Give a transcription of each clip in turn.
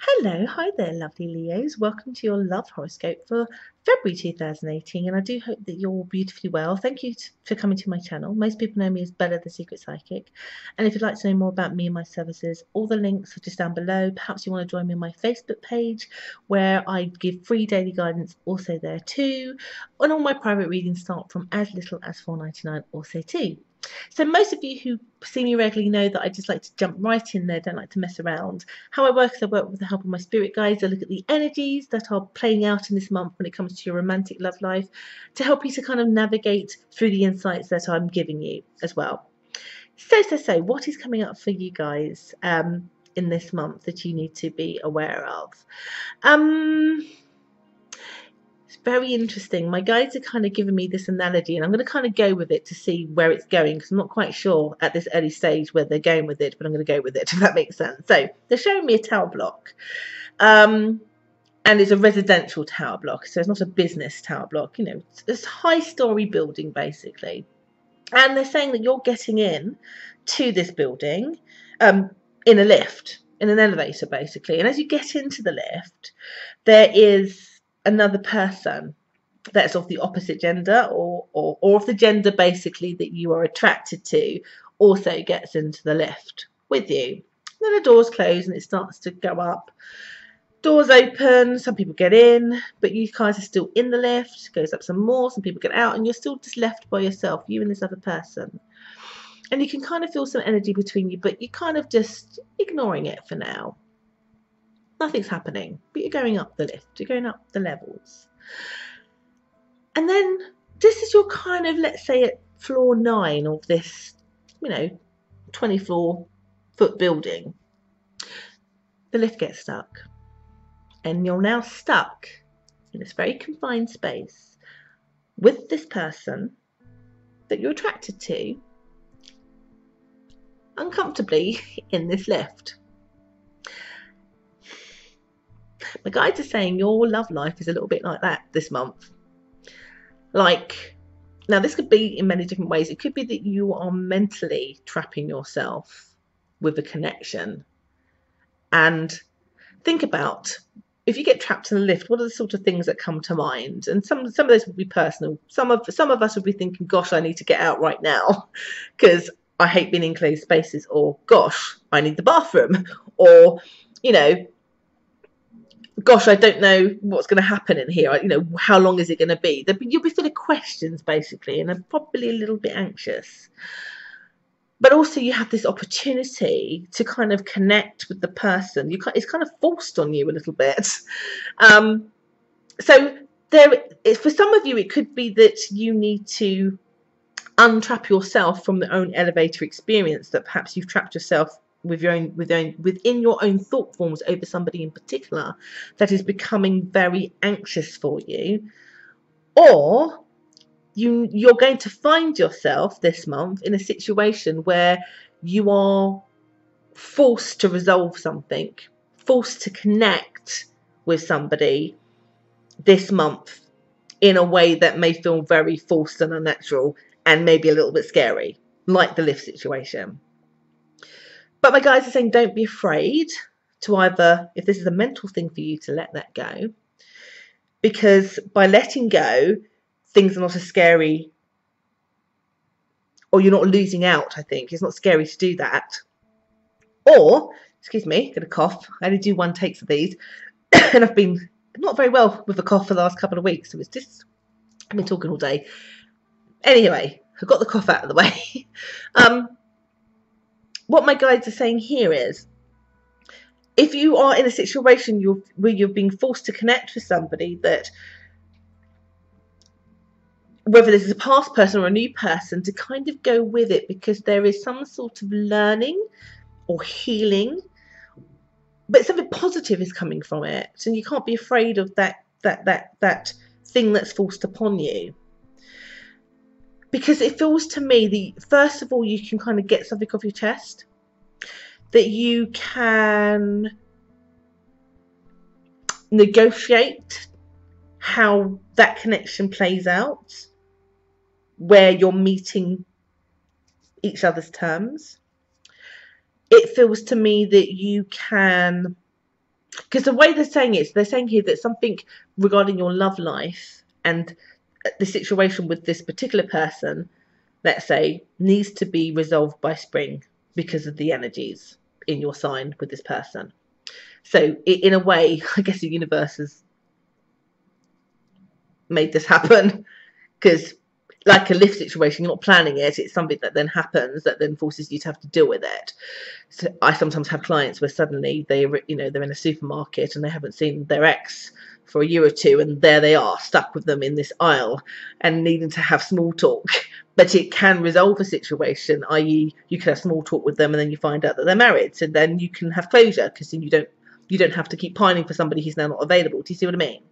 Hello, hi there, lovely Leos. Welcome to your love horoscope for February 2018, and I do hope that you're all beautifully well. Thank you for coming to my channel. Most people know me as Bella the Secret Psychic, and if you'd like to know more about me and my services, all the links are just down below. Perhaps you want to join me on my Facebook page where I give free daily guidance also there too, and all my private readings start from as little as $4.99 also too. So most of you who see me regularly know that I just like to jump right in there, don't like to mess around. How I work is I work with the help of my spirit guides. I look at the energies that are playing out in this month when it comes to your romantic love life to help you to kind of navigate through the insights that I'm giving you as well. So, what is coming up for you guys in this month that you need to be aware of? It's very interesting. My guides are kind of giving me this analogy, and I'm going to kind of go with it to see where it's going because I'm not quite sure at this early stage where they're going with it, but I'm going to go with it if that makes sense. So they're showing me a tower block, and it's a residential tower block, so it's not a business tower block. You know, it's a high-story building basically, and they're saying that you're getting in to this building in a lift, in an elevator basically, and as you get into the lift, there is another person that's of the opposite gender or of the gender basically that you are attracted to also gets into the lift with you. And then the doors close and it starts to go up. Doors open, some people get in, but you guys are still in the lift, goes up some more, some people get out, and you're still just left by yourself, you and this other person. And you can kind of feel some energy between you, but you're kind of just ignoring it for now. Nothing's happening, but you're going up the lift, you're going up the levels. And then this is your kind of, let's say, at floor 9 of this, 24-foot building. The lift gets stuck, and you're now stuck in this very confined space with this person that you're attracted to uncomfortably in this lift. My guides are saying your love life is a little bit like that this month. Like, now this could be in many different ways. It could be that you are mentally trapping yourself with a connection. And think about, if you get trapped in a lift, what are the sort of things that come to mind? And some of those would be personal. Some of us would be thinking, gosh, I need to get out right now because I hate being in closed spaces, or gosh, I need the bathroom, or gosh, I don't know what's going to happen in here. How long is it going to be? You'll be full of questions, basically, and are probably a little bit anxious. But also you have this opportunity to kind of connect with the person. It's kind of forced on you a little bit. So for some of you, it could be that you need to untrap yourself from the own elevator experience, that perhaps you've trapped yourself within your own thought forms over somebody in particular that is becoming very anxious for you, or you're going to find yourself this month in a situation where you are forced to resolve something, forced to connect with somebody this month in a way that may feel very forced and unnatural and maybe a little bit scary, like the lift situation. But my guides are saying don't be afraid to either, if this is a mental thing for you, to let that go. Because by letting go, things are not as scary, or you're not losing out, I think. It's not scary to do that. Or, excuse me, got a cough. I only do one take of these. And I've been not very well with the cough for the last couple of weeks. So it's just, I've been talking all day. Anyway, I've got the cough out of the way. What my guides are saying here is, if you are in a situation where you're being forced to connect with somebody, that whether this is a past person or a new person, to kind of go with it, because there is some sort of learning or healing, but something positive is coming from it, and you can't be afraid of that thing that's forced upon you. Because it feels to me first of all, you can kind of get something off your chest, that you can negotiate how that connection plays out, where you're meeting each other's terms. It feels to me that you can because the way they're saying it, they're saying here that something regarding your love life and the situation with this particular person, let's say, needs to be resolved by spring because of the energies in your sign with this person. So in a way, I guess the universe has made this happen, because like a lift situation, you're not planning it, it's something that then happens that then forces you to have to deal with it. So I sometimes have clients where suddenly they're in a supermarket and they haven't seen their ex for a year or two, and there they are stuck with them in this aisle and needing to have small talk. But it can resolve a situation, i.e. you can have small talk with them and then you find out that they're married, so then you can have closure, because then you don't have to keep pining for somebody who's now not available. Do you see what I mean?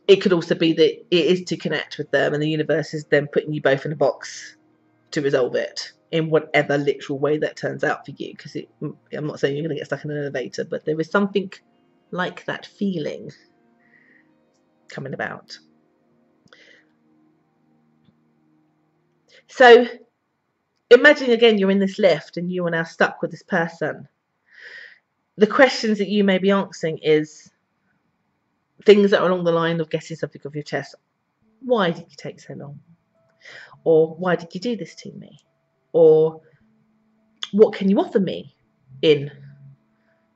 It could also be that it is to connect with them and the universe is then putting you both in a box to resolve it in whatever literal way that turns out for you. Because I'm not saying you're going to get stuck in an elevator, but there is something like that feeling coming about. So imagine again you're in this lift and you are now stuck with this person. The questions that you may be answering is things that are along the line of getting something off your chest. Why did you take so long? Or why did you do this to me? Or what can you offer me in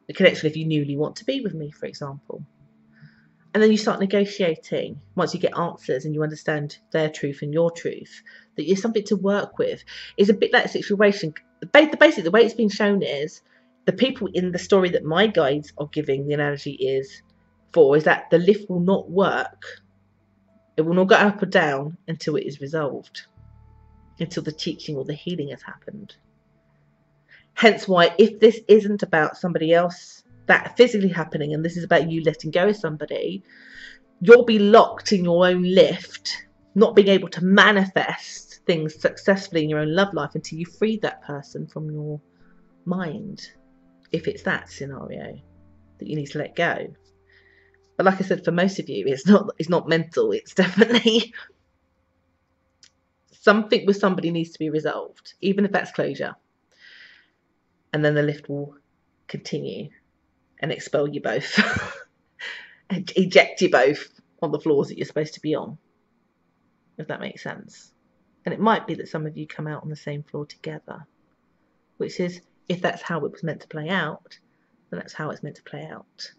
the connection if you newly want to be with me, for example? And then you start negotiating once you get answers and you understand their truth and your truth, that you're something to work with. Is a bit like a situation. Basically, the way it's been shown is the people in the story that my guides are giving the analogy is that the lift will not work. It will not go up or down until it is resolved, until the teaching or the healing has happened. Hence why, if this isn't about somebody else that physically happening, and this is about you letting go of somebody, you'll be locked in your own lift, not being able to manifest things successfully in your own love life until you free that person from your mind, if it's that scenario that you need to let go. But like I said, for most of you, it's not mental. It's definitely something with somebody needs to be resolved, even if that's closure. And then the lift will continue and expel you both and eject you both on the floors that you're supposed to be on, if that makes sense. And it might be that some of you come out on the same floor together, which is, if that's how it was meant to play out, then that's how it's meant to play out.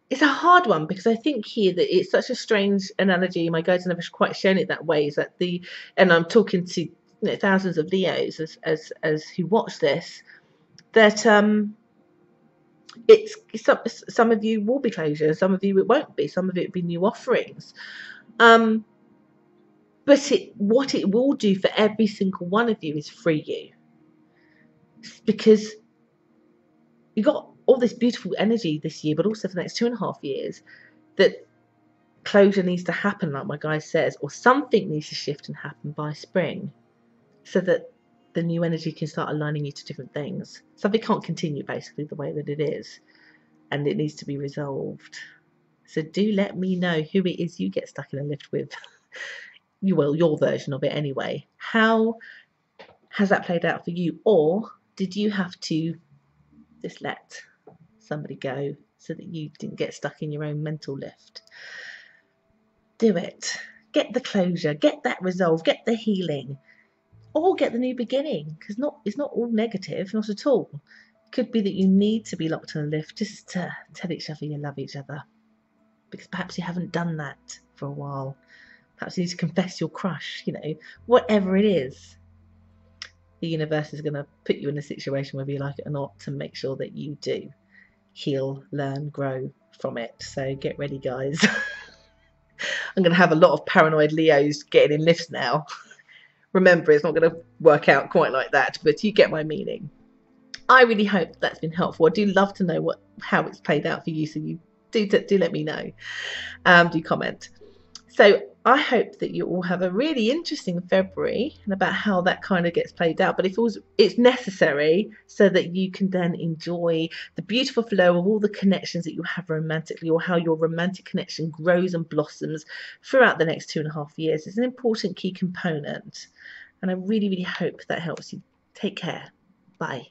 It's a hard one, because I think here that it's such a strange analogy. My guides have never quite shown it that way. Is that and I'm talking to thousands of Leos as who watch this, that it's some of you will be closure, some of you it won't be, some of it will be new offerings. But what it will do for every single one of you is free you, because you got all this beautiful energy this year, but also for the next 2.5 years, that closure needs to happen, like my guy says, or something needs to shift and happen by spring, so that the new energy can start aligning you to different things. Something can't continue basically the way that it is, and it needs to be resolved. So do let me know who it is you get stuck in a lift with. Your version of it anyway. How has that played out for you? Or did you have to just let somebody go so that you didn't get stuck in your own mental lift? Do it. Get the closure, get that resolve, get the healing, or get the new beginning, because it's not all negative, not at all. It could be that you need to be locked in a lift just to tell each other you love each other, because perhaps you haven't done that for a while. Perhaps you need to confess your crush, whatever it is. The universe is going to put you in a situation, whether you like it or not, to make sure that you do heal, learn, grow from it. So get ready, guys. I'm going to have a lot of paranoid Leos getting in lifts now. Remember, it's not going to work out quite like that, but you get my meaning. I really hope that's been helpful. I do love to know how it's played out for you, so you do let me know. Do comment. So I hope that you all have a really interesting February, and about how that kind of gets played out. But it's necessary so that you can then enjoy the beautiful flow of all the connections that you have romantically, or how your romantic connection grows and blossoms throughout the next 2.5 years. It's an important key component. And I really, really hope that helps you. Take care. Bye.